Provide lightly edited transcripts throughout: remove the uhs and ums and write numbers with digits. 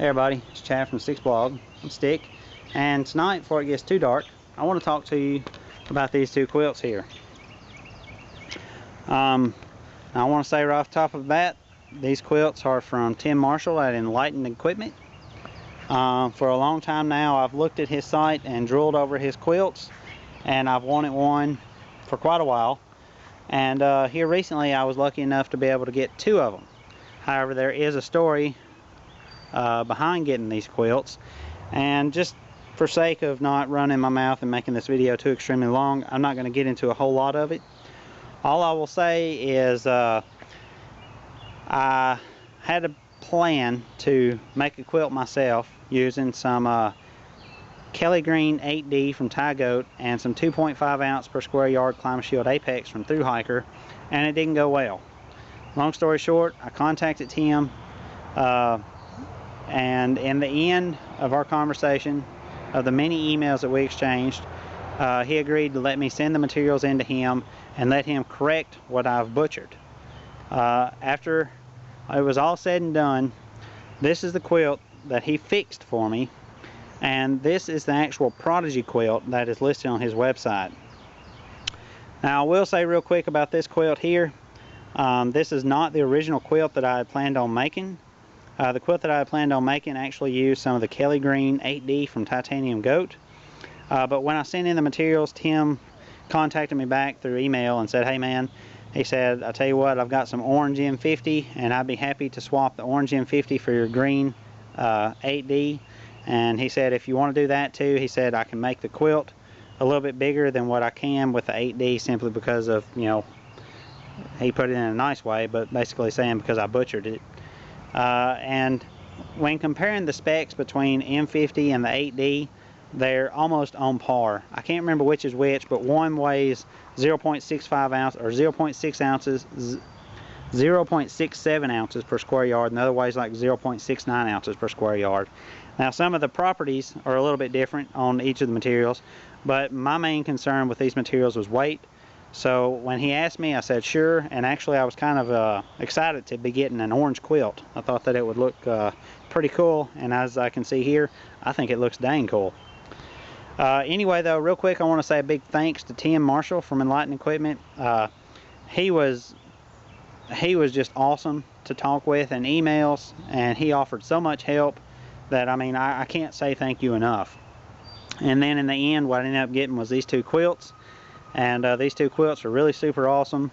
Hey everybody, it's Chad from Sticks Blog. I'm Stick, and tonight, before it gets too dark, I want to talk to you about these two quilts here. I want to say right off the top of the bat, these quilts are from Tim Marshall at enLIGHTened Equipment. For a long time now, I've looked at his site and drooled over his quilts, and I've wanted one for quite a while. And here recently, I was lucky enough to be able to get two of them. However, there is a story behind getting these quilts, and just for sake of not running my mouth and making this video too extremely long, I'm not going to get into a whole lot of it. All I will say is I had a plan to make a quilt myself using some Kelly Green 8D from Tie Goat and some 2.5 ounce per square yard Climate Shield Apex from Thru Hiker, and it didn't go well. Long story short, I contacted Tim, and in the end of our conversation, of the many emails that we exchanged, he agreed to let me send the materials into him and let him correct what I've butchered. After it was all said and done, this is the quilt that he fixed for me, and this is the actual Prodigy quilt that is listed on his website. Now, I will say real quick about this quilt here, this is not the original quilt that I had planned on making. The quilt that I had planned on making actually used some of the Kelly Green 8D from Titanium Goat. But when I sent in the materials, Tim contacted me back through email and said, hey man, he said, I tell you what, I've got some orange M50 and I'd be happy to swap the orange M50 for your green 8D. And he said, if you want to do that too, he said, I can make the quilt a little bit bigger than what I can with the 8D, simply because of, you know, he put it in a nice way, but basically saying because I butchered it. And when comparing the specs between M50 and the 8D, they're almost on par. I can't remember which is which, but one weighs 0.65 ounces or 0.6 ounces, 0.67 ounces per square yard, and the other weighs like 0.69 ounces per square yard. Now, some of the properties are a little bit different on each of the materials, but my main concern with these materials was weight. So when he asked me, I said sure, and actually I was kind of excited to be getting an orange quilt. I thought that it would look pretty cool, and as I can see here, I think it looks dang cool. Anyway though, real quick, I want to say a big thanks to Tim Marshall from enLIGHTened Equipment. He was just awesome to talk with in emails, and he offered so much help that, I mean, I can't say thank you enough. And then in the end, what I ended up getting was these two quilts. And these two quilts are really super awesome,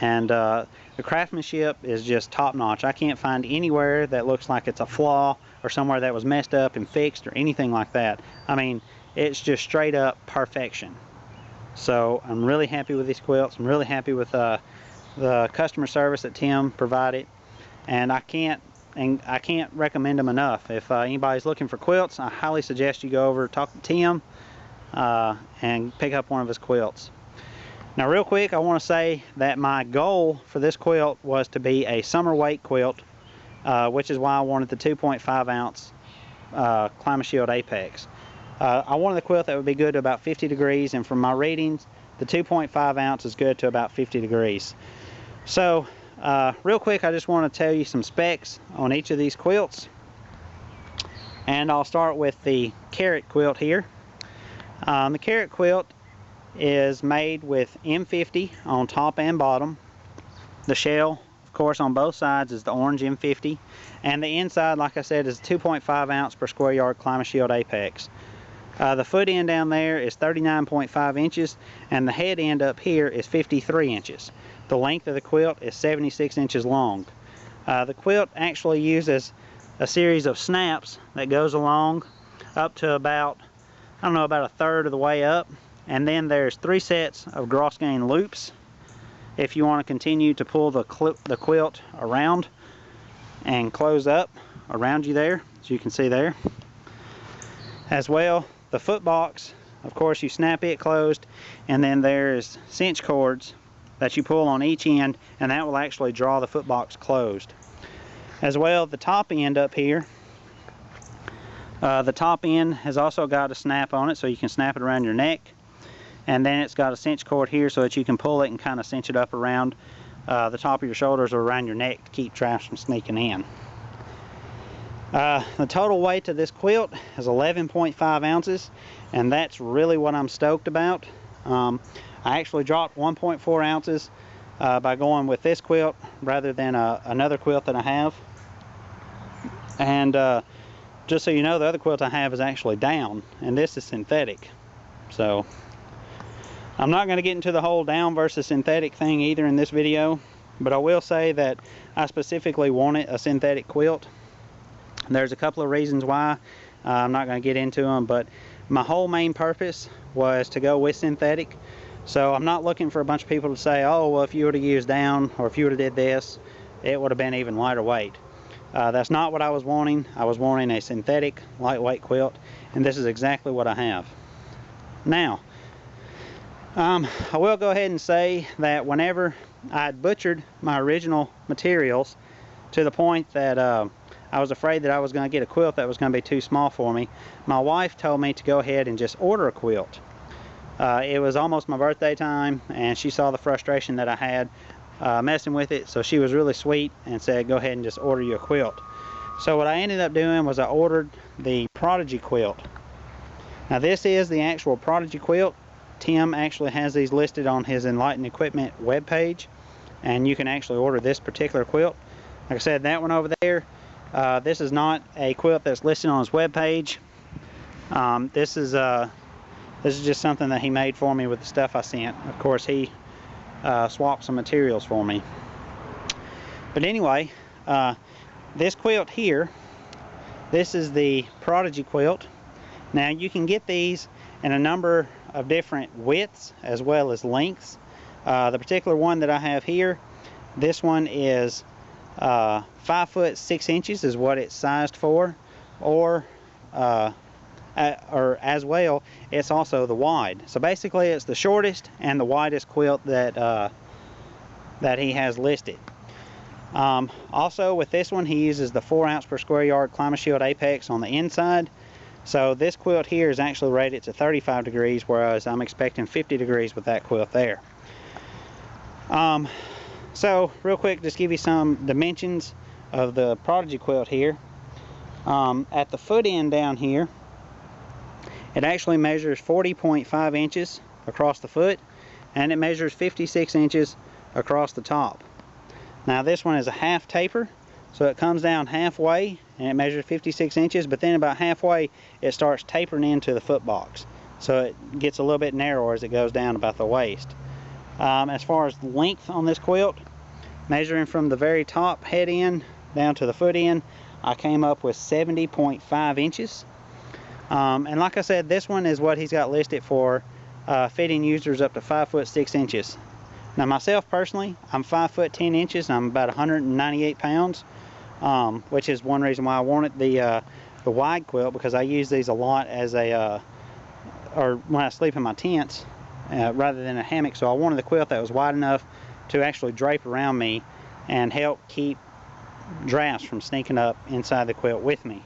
and the craftsmanship is just top-notch. I can't find anywhere that looks like it's a flaw or somewhere that was messed up and fixed or anything like that. I mean, it's just straight up perfection. So I'm really happy with these quilts. I'm really happy with the customer service that Tim provided, and I can't recommend them enough. If anybody's looking for quilts, I highly suggest you go over, talk to Tim, and pick up one of his quilts. Now real quick, I want to say that my goal for this quilt was to be a summer weight quilt, which is why I wanted the 2.5 ounce Climate Shield Apex. I wanted a quilt that would be good to about 50 degrees, and from my readings, the 2.5 ounce is good to about 50 degrees. So real quick, I just want to tell you some specs on each of these quilts, and I'll start with the Carrot quilt here. The Carrot quilt is made with M50 on top and bottom. The shell, of course, on both sides is the orange M50, and the inside, like I said, is 2.5 ounce per square yard Climate Shield Apex. The foot end down there is 39.5 inches, and the head end up here is 53 inches. The length of the quilt is 76 inches long. The quilt actually uses a series of snaps that goes along up to about, I don't know, about a third of the way up, and then there's 3 sets of Grosgain loops if you want to continue to pull the quilt around and close up around you there, as you can see there. As well, the foot box, of course, you snap it closed, and then there's cinch cords that you pull on each end, and that will actually draw the foot box closed. As well, the top end up here, the top end has also got a snap on it, so you can snap it around your neck, and then it's got a cinch cord here so that you can pull it and kind of cinch it up around the top of your shoulders or around your neck to keep traps from sneaking in. The total weight of this quilt is 11.5 ounces, and that's really what I'm stoked about. I actually dropped 1.4 ounces by going with this quilt rather than another quilt that I have. And just so you know, the other quilt I have is actually down, and this is synthetic. So I'm not going to get into the whole down versus synthetic thing either in this video, but I will say that I specifically wanted a synthetic quilt. There's a couple of reasons why. I'm not going to get into them, but my whole main purpose was to go with synthetic. So I'm not looking for a bunch of people to say, oh, well, if you would have used down, or if you would have did this, it would have been even lighter weight. That's not what I was wanting. I was wanting a synthetic lightweight quilt, and this is exactly what I have. Now, I will go ahead and say that whenever I had butchered my original materials to the point that I was afraid that I was going to get a quilt that was going to be too small for me, my wife told me to go ahead and just order a quilt. It was almost my birthday time, and she saw the frustration that I had messing with it, so she was really sweet and said, go ahead and just order you a quilt. So what I ended up doing was I ordered the Prodigy quilt. Now this is the actual Prodigy quilt. Tim actually has these listed on his enLIGHTened Equipment webpage, and you can actually order this particular quilt. Like I said, that one over there, this is not a quilt that's listed on his webpage. This is just something that he made for me with the stuff I sent. Of course, he swapped some materials for me. But anyway, this quilt here, this is the Prodigy quilt. Now you can get these in a number of different widths as well as lengths. The particular one that I have here, this one is 5 foot 6 inches is what it's sized for, or as well, it's also the wide. So basically it's the shortest and the widest quilt that that he has listed. Also with this one, he uses the 4 ounce per square yard ClimaShield Apex on the inside. So this quilt here is actually rated to 35 degrees, whereas I'm expecting 50 degrees with that quilt there. So real quick, just give you some dimensions of the Prodigy quilt here. At the foot end down here, it actually measures 40.5 inches across the foot, and it measures 56 inches across the top. Now this one is a half taper, so it comes down halfway and it measures 56 inches, but then about halfway it starts tapering into the foot box. So it gets a little bit narrower as it goes down about the waist. As far as the length on this quilt, measuring from the very top head end down to the foot end, I came up with 70.5 inches. And like I said, this one is what he's got listed for fitting users up to 5 foot 6 inches. Now myself personally, I'm 5 foot 10 inches and I'm about 198 pounds, which is one reason why I wanted the wide quilt, because I use these a lot as a, or when I sleep in my tents rather than a hammock. So I wanted the quilt that was wide enough to actually drape around me and help keep drafts from sneaking up inside the quilt with me.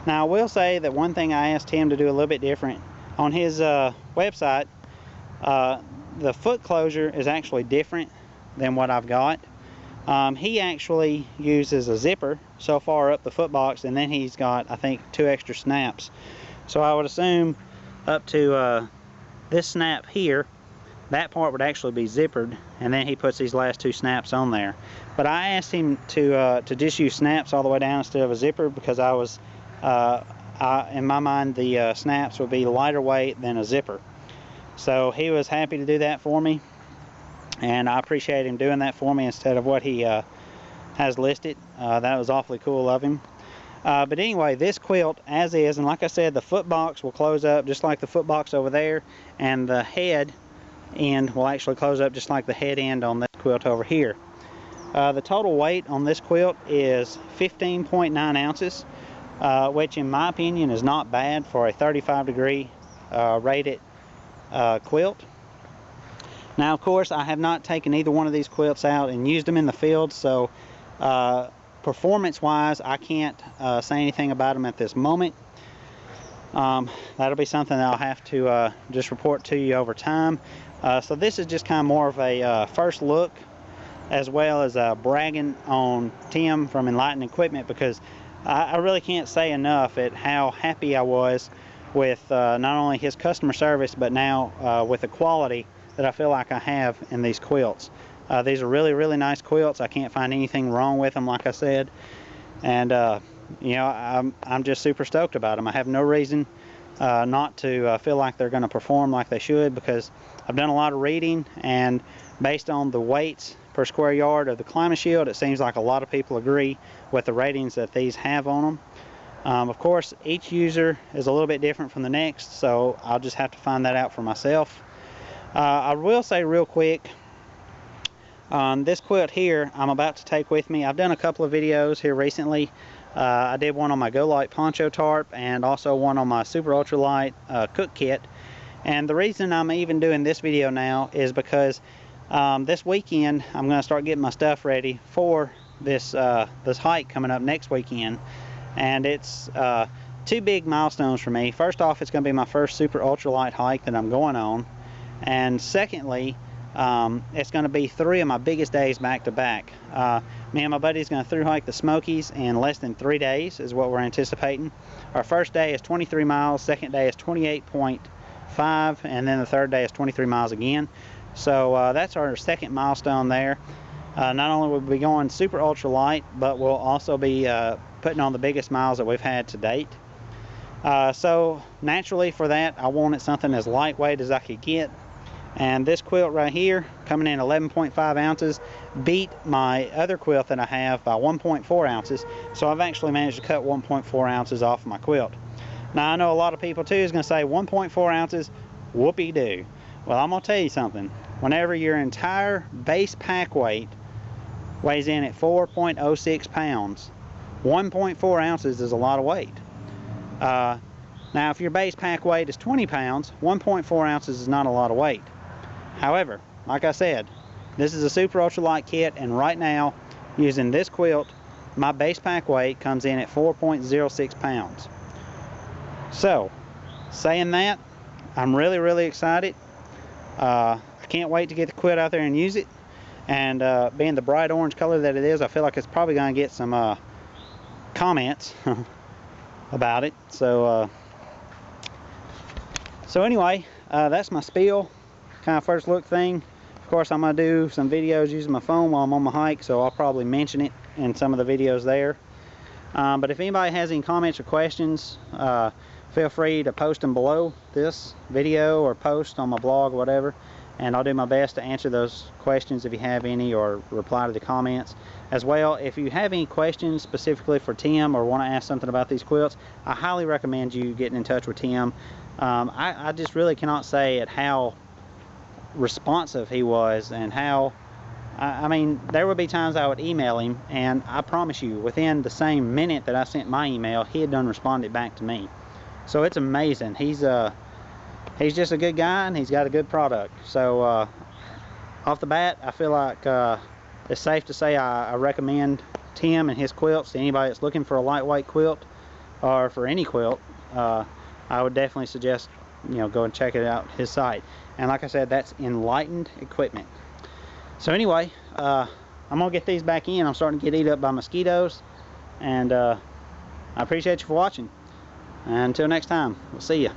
Now I will say that one thing I asked him to do a little bit different on his website, the foot closure is actually different than what I've got. He actually uses a zipper so far up the foot box, and then he's got, I think, 2 extra snaps. So I would assume up to this snap here, that part would actually be zippered, and then he puts these last 2 snaps on there. But I asked him to just use snaps all the way down instead of a zipper, because I was in my mind the snaps would be lighter weight than a zipper. So he was happy to do that for me, and I appreciate him doing that for me instead of what he has listed. That was awfully cool of him. But anyway, this quilt as is, and like I said, the foot box will close up just like the foot box over there, and the head end will actually close up just like the head end on this quilt over here. The total weight on this quilt is 15.9 ounces, which in my opinion is not bad for a 35 degree rated quilt. Now of course I have not taken either one of these quilts out and used them in the field, so performance wise I can't say anything about them at this moment. That'll be something that I'll have to just report to you over time. So this is just kind of more of a first look, as well as bragging on Tim from enLIGHTened Equipment, because I really can't say enough at how happy I was with not only his customer service, but now with the quality that I feel like I have in these quilts. These are really, really nice quilts. I can't find anything wrong with them, like I said. And, you know, I'm just super stoked about them. I have no reason not to feel like they're going to perform like they should, because I've done a lot of reading, and based on the weights per square yard of the Climate Shield, it seems like a lot of people agree with the ratings that these have on them. Of course, each user is a little bit different from the next, so I'll just have to find that out for myself. I will say real quick, on this quilt here I'm about to take with me, I've done a couple of videos here recently. I did one on my Go Light poncho tarp and also one on my super ultralight cook kit. And the reason I'm even doing this video now is because this weekend I'm going to start getting my stuff ready for this this hike coming up next weekend. And it's two big milestones for me. First off, it's going to be my first super ultralight hike that I'm going on. And secondly, it's going to be 3 of my biggest days back to back. Me and my buddy's going to through hike the Smokies in less than 3 days is what we're anticipating. Our first day is 23 miles, second day is 28.5, and then the third day is 23 miles again. So that's our second milestone there. Not only will we be going super ultralight, but we'll also be putting on the biggest miles that we've had to date. So naturally for that, I wanted something as lightweight as I could get. And this quilt right here, coming in 11.5 ounces, beat my other quilt that I have by 1.4 ounces. So I've actually managed to cut 1.4 ounces off my quilt. Now I know a lot of people too is going to say 1.4 ounces, whoopee-doo. Well, I'm going to tell you something. Whenever your entire base pack weight weighs in at 4.06 pounds, 1.4 ounces is a lot of weight. Now if your base pack weight is 20 pounds, 1.4 ounces is not a lot of weight. However, like I said, this is a super ultralight kit, and right now, using this quilt, my base pack weight comes in at 4.06 pounds. So, saying that, I'm really, really excited. I can't wait to get the quilt out there and use it. And being the bright orange color that it is, I feel like it's probably going to get some comments about it. So anyway, that's my spiel. Kind of first look thing. Of course, I'm going to do some videos using my phone while I'm on my hike, so I'll probably mention it in some of the videos there. But if anybody has any comments or questions, feel free to post them below this video or post on my blog or whatever, and I'll do my best to answer those questions if you have any, or reply to the comments. As well, if you have any questions specifically for Tim or want to ask something about these quilts, I highly recommend you getting in touch with Tim. I just really cannot say at how responsive he was, and how I mean, there would be times I would email him, and I promise you, within the same minute that I sent my email, he had done responded back to me. So it's amazing. He's just a good guy, and he's got a good product. So off the bat, I feel like it's safe to say I recommend Tim and his quilts to anybody that's looking for a lightweight quilt, or for any quilt. I would definitely suggest, you know, go and check it out, his site. And like I said, that's enLIGHTened equipment. So anyway, I'm gonna get these back in. I'm starting to get eaten up by mosquitoes, and I appreciate you for watching. And until next time, we'll see you.